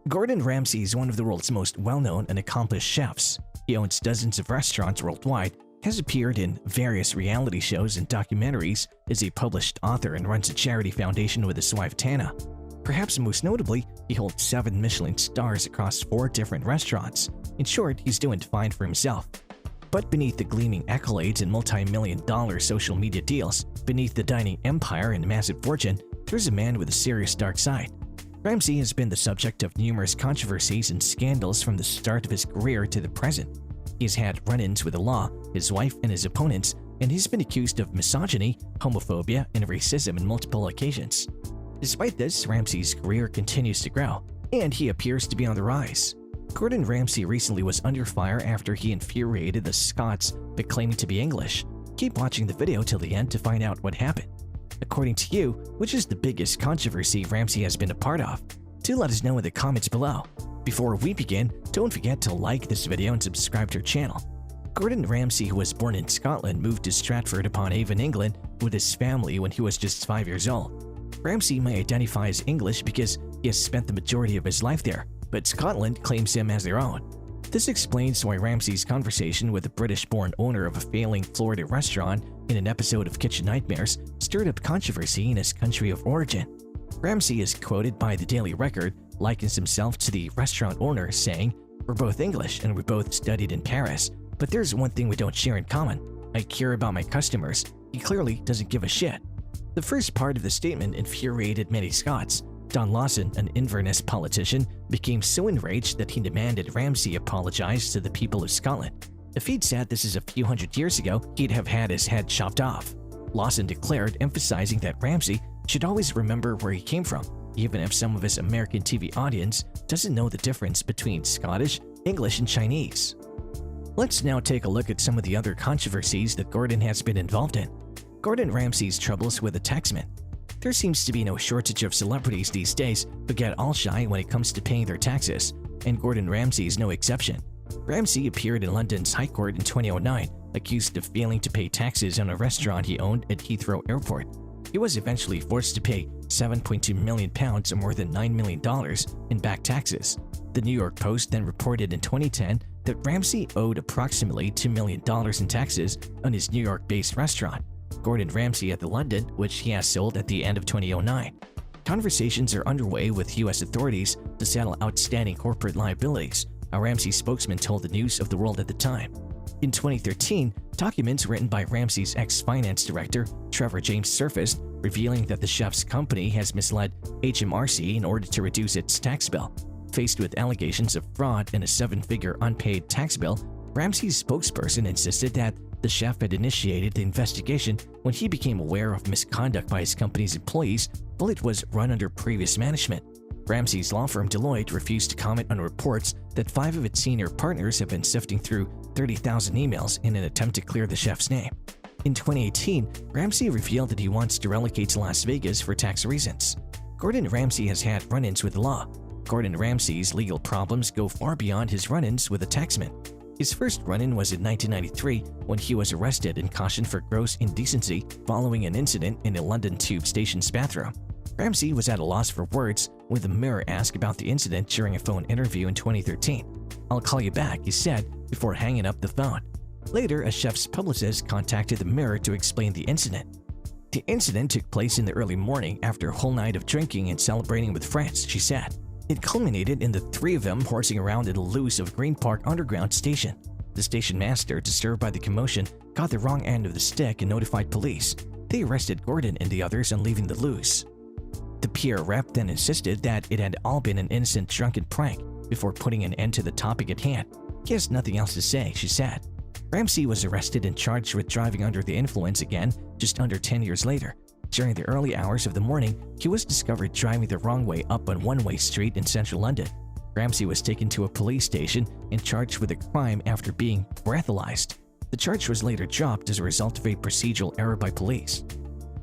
Gordon Ramsay is one of the world's most well-known and accomplished chefs. He owns dozens of restaurants worldwide, has appeared in various reality shows and documentaries, is a published author, and runs a charity foundation with his wife Tana. Perhaps most notably, he holds 7 Michelin stars across 4 different restaurants. In short, he's doing fine for himself. But beneath the gleaming accolades and multi-million-dollar social media deals, beneath the dining empire and massive fortune, there's a man with a serious dark side. Ramsay has been the subject of numerous controversies and scandals from the start of his career to the present. He has had run-ins with the law, his wife, and his opponents, and he's been accused of misogyny, homophobia, and racism on multiple occasions. Despite this, Ramsay's career continues to grow, and he appears to be on the rise. Gordon Ramsay recently was under fire after he infuriated the Scots by claiming to be English. Keep watching the video till the end to find out what happened. According to you, which is the biggest controversy Ramsay has been a part of? Do let us know in the comments below. Before we begin, don't forget to like this video and subscribe to our channel. Gordon Ramsay, who was born in Scotland, moved to Stratford-upon-Avon, England with his family when he was just 5 years old. Ramsay may identify as English because he has spent the majority of his life there, but Scotland claims him as their own. This explains why Ramsay's conversation with the British-born owner of a failing Florida restaurant in an episode of Kitchen Nightmares stirred up controversy in his country of origin. Ramsay is quoted by the Daily Record, likens himself to the restaurant owner, saying, "We're both English and we both studied in Paris, but there's one thing we don't share in common. I care about my customers. He clearly doesn't give a shit." The first part of the statement infuriated many Scots. Don Lawson, an Inverness politician, became so enraged that he demanded Ramsay apologize to the people of Scotland. If he'd said this is a few hundred years ago, he'd have had his head chopped off. Lawson declared, emphasizing that Ramsay should always remember where he came from, even if some of his American TV audience doesn't know the difference between Scottish, English, and Chinese. Let's now take a look at some of the other controversies that Gordon has been involved in. Gordon Ramsay's troubles with the taxman. There seems to be no shortage of celebrities these days who get all shy when it comes to paying their taxes, and Gordon Ramsay is no exception. Ramsay appeared in London's High Court in 2009, accused of failing to pay taxes on a restaurant he owned at Heathrow Airport. He was eventually forced to pay £7.2 million or more than $9 million in back taxes. The New York Post then reported in 2010 that Ramsay owed approximately $2 million in taxes on his New York-based restaurant, Gordon Ramsay at the London, which he has sold at the end of 2009. Conversations are underway with U.S. authorities to settle outstanding corporate liabilities, a Ramsay spokesman told the News of the World at the time. In 2013, documents written by Ramsay's ex-finance director, Trevor James, surfaced, revealing that the chef's company has misled HMRC in order to reduce its tax bill. Faced with allegations of fraud and a 7-figure unpaid tax bill, Ramsay's spokesperson insisted that the chef had initiated the investigation when he became aware of misconduct by his company's employees while it was run under previous management. Ramsay's law firm Deloitte refused to comment on reports that 5 of its senior partners have been sifting through 30,000 emails in an attempt to clear the chef's name. In 2018, Ramsay revealed that he wants to relocate to Las Vegas for tax reasons. Gordon Ramsay has had run-ins with the law. Gordon Ramsay's legal problems go far beyond his run-ins with a taxman. His first run-in was in 1993 when he was arrested and cautioned for gross indecency following an incident in a London tube station's bathroom. Ramsay was at a loss for words when the Mirror asked about the incident during a phone interview in 2013. "I'll call you back," he said before hanging up the phone. Later, a chef's publicist contacted the Mirror to explain the incident. "The incident took place in the early morning after a whole night of drinking and celebrating with friends," she said. "It culminated in the 3 of them horsing around in the loose of Green Park Underground Station. The station master, disturbed by the commotion, got the wrong end of the stick and notified police. They arrested Gordon and the others on leaving the loose." The PR rep then insisted that it had all been an innocent drunken prank before putting an end to the topic at hand. "He has nothing else to say," she said. Ramsay was arrested and charged with driving under the influence again just under 10 years later. During the early hours of the morning, he was discovered driving the wrong way up on one-way street in central London. Ramsay was taken to a police station and charged with a crime after being breathalyzed. The charge was later dropped as a result of a procedural error by police.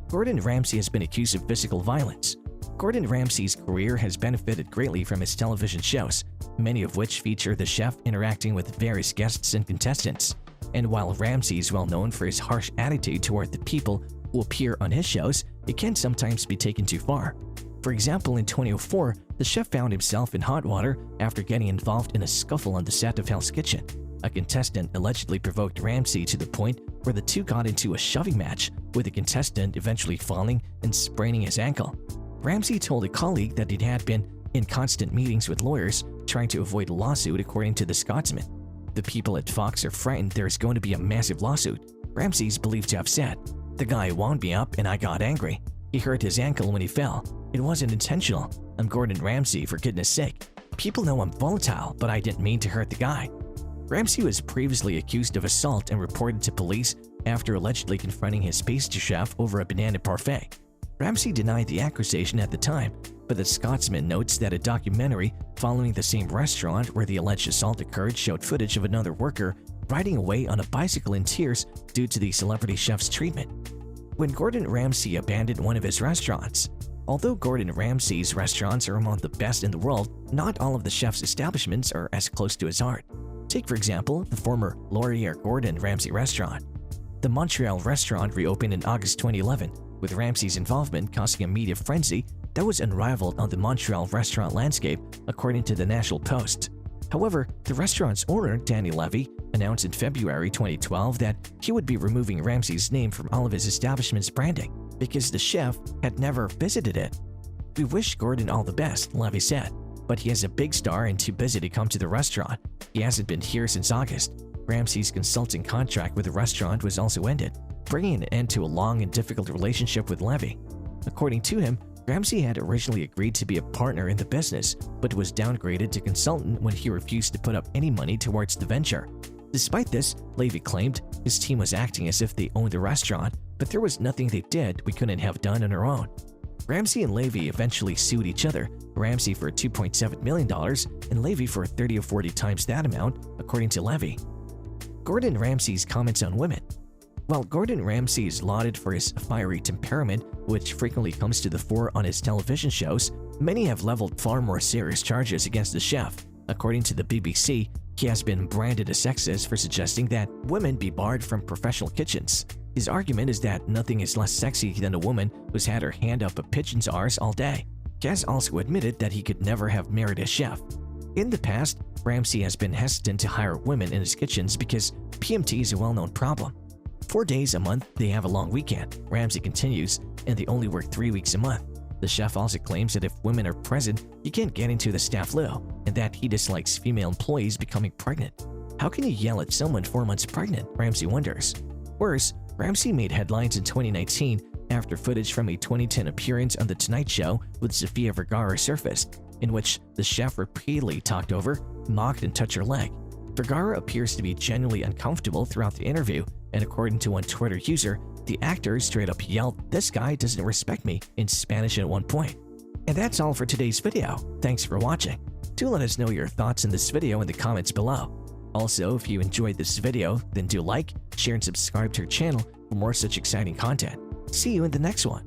Gordon Ramsay has been accused of physical violence. Gordon Ramsay's career has benefited greatly from his television shows, many of which feature the chef interacting with various guests and contestants. And while Ramsay is well known for his harsh attitude toward the people who appear on his shows, it can sometimes be taken too far. For example, in 2004, the chef found himself in hot water after getting involved in a scuffle on the set of Hell's Kitchen. A contestant allegedly provoked Ramsay to the point where the two got into a shoving match, with the contestant eventually falling and spraining his ankle. Ramsay told a colleague that he had been in constant meetings with lawyers trying to avoid a lawsuit, according to the Scotsman. "The people at Fox are frightened there's going to be a massive lawsuit," Ramsay's believed to have said. "The guy wound me up and I got angry. He hurt his ankle when he fell. It wasn't intentional. I'm Gordon Ramsay, for goodness sake. People know I'm volatile, but I didn't mean to hurt the guy." Ramsay was previously accused of assault and reported to police after allegedly confronting his pastry chef over a banana parfait. Ramsay denied the accusation at the time, but the Scotsman notes that a documentary following the same restaurant where the alleged assault occurred showed footage of another worker riding away on a bicycle in tears due to the celebrity chef's treatment. When Gordon Ramsay abandoned one of his restaurants. Although Gordon Ramsay's restaurants are among the best in the world, not all of the chef's establishments are as close to his heart. Take, for example, the former Laurier Gordon Ramsay restaurant. The Montreal restaurant reopened in August 2011, with Ramsay's involvement causing a media frenzy that was unrivaled on the Montreal restaurant landscape, according to the National Post. However, the restaurant's owner, Danny Levy, announced in February 2012 that he would be removing Ramsay's name from all of his establishment's branding because the chef had never visited it. "We wish Gordon all the best," Levy said, "but he is a big star and too busy to come to the restaurant. He hasn't been here since August." Ramsay's consulting contract with the restaurant was also ended, bringing an end to a long and difficult relationship with Levy. According to him, Ramsay had originally agreed to be a partner in the business, but was downgraded to consultant when he refused to put up any money towards the venture. Despite this, Levy claimed his team was acting as if they owned the restaurant, but there was nothing they did we couldn't have done on our own. Ramsay and Levy eventually sued each other, Ramsay for $2.7 million and Levy for 30 or 40 times that amount, according to Levy. Gordon Ramsay's comments on women. While Gordon Ramsay is lauded for his fiery temperament, which frequently comes to the fore on his television shows, many have leveled far more serious charges against the chef. According to the BBC, he has been branded a sexist for suggesting that women be barred from professional kitchens. His argument is that nothing is less sexy than a woman who's had her hand up a pigeon's arse all day. He has also admitted that he could never have married a chef. In the past, Ramsay has been hesitant to hire women in his kitchens because PMT is a well-known problem. 4 days a month, they have a long weekend, Ramsay continues, and they only work 3 weeks a month. The chef also claims that if women are present, you can't get into the staff loo, and that he dislikes female employees becoming pregnant. How can you yell at someone 4 months pregnant? Ramsay wonders. Worse, Ramsay made headlines in 2019 after footage from a 2010 appearance on The Tonight Show with Sofia Vergara surfaced, in which the chef repeatedly talked over, mocked, and touched her leg. Vergara appears to be genuinely uncomfortable throughout the interview, and according to one Twitter user, the actor straight up yelled, "This guy doesn't respect me," in Spanish at one point. And that's all for today's video. Thanks for watching. Do let us know your thoughts in this video in the comments below. Also, if you enjoyed this video, then do like, share, and subscribe to our channel for more such exciting content. See you in the next one.